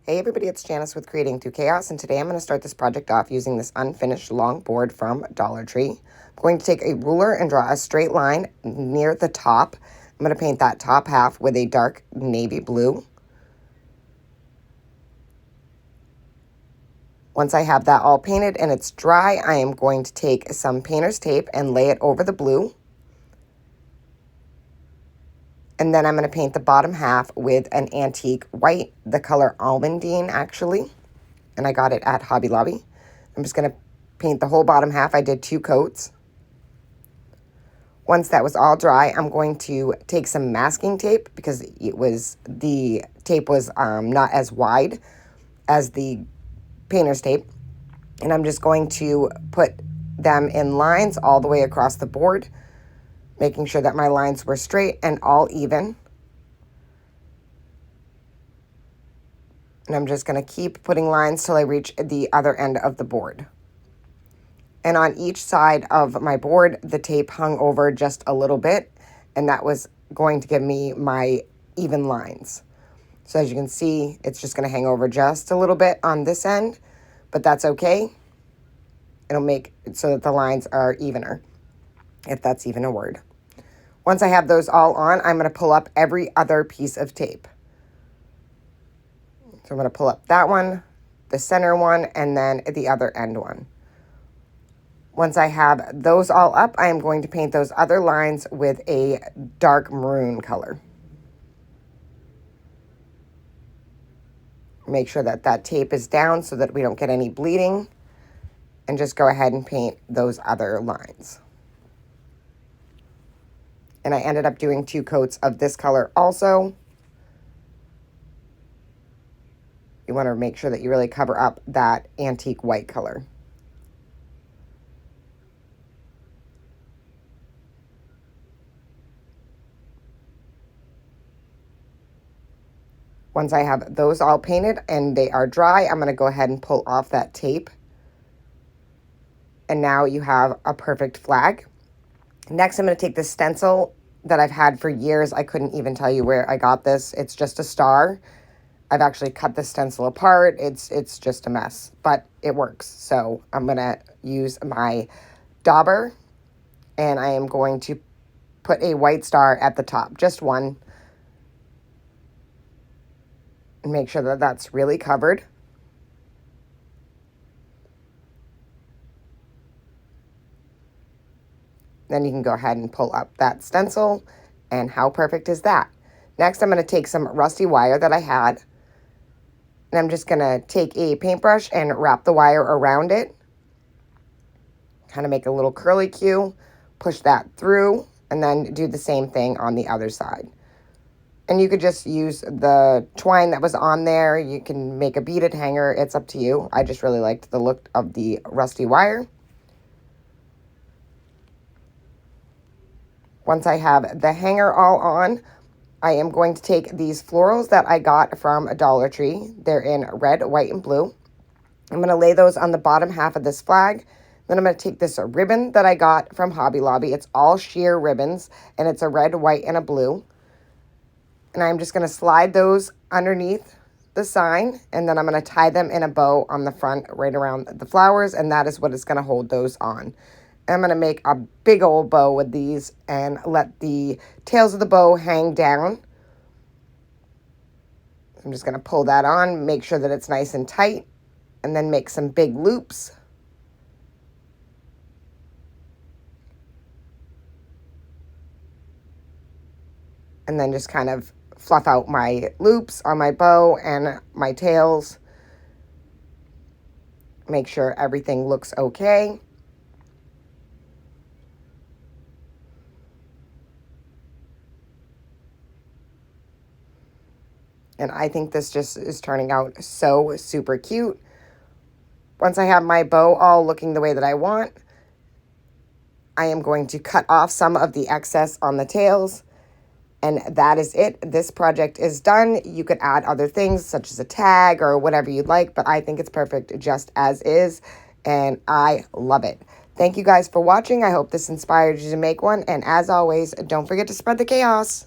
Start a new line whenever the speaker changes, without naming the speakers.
Hey everybody, it's Janice with Creating Through Chaos, and today I'm going to start this project off using this unfinished long board from Dollar Tree. I'm going to take a ruler and draw a straight line near the top. I'm going to paint that top half with a dark navy blue. Once I have that all painted and it's dry, I am going to take some painter's tape and lay it over the blue. And then I'm going to paint the bottom half with an antique white, the color almondine actually. And I got it at Hobby Lobby. I'm just going to paint the whole bottom half. I did 2 coats. Once that was all dry, I'm going to take some masking tape because the tape was not as wide as the painter's tape. And I'm just going to put them in lines all the way across the board, making sure that my lines were straight and all even. And I'm just going to keep putting lines till I reach the other end of the board. And on each side of my board, the tape hung over just a little bit, and that was going to give me my even lines. So as you can see, it's just going to hang over just a little bit on this end, but that's okay. It'll make it so that the lines are evener, if that's even a word. Once I have those all on, I'm going to pull up every other piece of tape. So I'm going to pull up that one, the center one, and then the other end one. Once I have those all up, I am going to paint those other lines with a dark maroon color. Make sure that that tape is down so that we don't get any bleeding. And just go ahead and paint those other lines. And I ended up doing 2 coats of this color also. You want to make sure that you really cover up that antique white color. Once I have those all painted and they are dry, I'm going to go ahead and pull off that tape. And now you have a perfect flag. Next, I'm going to take this stencil that I've had for years. I couldn't even tell you where I got this. It's just a star. I've actually cut the stencil apart. It's just a mess, but it works. So I'm going to use my dauber, and I am going to put a white star at the top, just one. And make sure that that's really covered. Then you can go ahead and pull up that stencil, and how perfect is that? Next, I'm going to take some rusty wire that I had, and I'm just going to take a paintbrush and wrap the wire around it. Kind of make a little curly Q, push that through, and then do the same thing on the other side. And you could just use the twine that was on there. You can make a beaded hanger. It's up to you. I just really liked the look of the rusty wire. Once I have the hanger all on, I am going to take these florals that I got from Dollar Tree. They're in red, white, and blue. I'm going to lay those on the bottom half of this flag. Then I'm going to take this ribbon that I got from Hobby Lobby. It's all sheer ribbons, and it's a red, white, and a blue. And I'm just going to slide those underneath the sign, and then I'm going to tie them in a bow on the front right around the flowers, and that is what is going to hold those on. I'm going to make a big old bow with these and let the tails of the bow hang down. I'm just going to pull that on, make sure that it's nice and tight, and then make some big loops. And then just kind of fluff out my loops on my bow and my tails. Make sure everything looks okay. And I think this just is turning out so super cute. Once I have my bow all looking the way that I want, I am going to cut off some of the excess on the tails. And that is it. This project is done. You could add other things such as a tag or whatever you'd like, but I think it's perfect just as is. And I love it. Thank you guys for watching. I hope this inspired you to make one. And as always, don't forget to spread the chaos.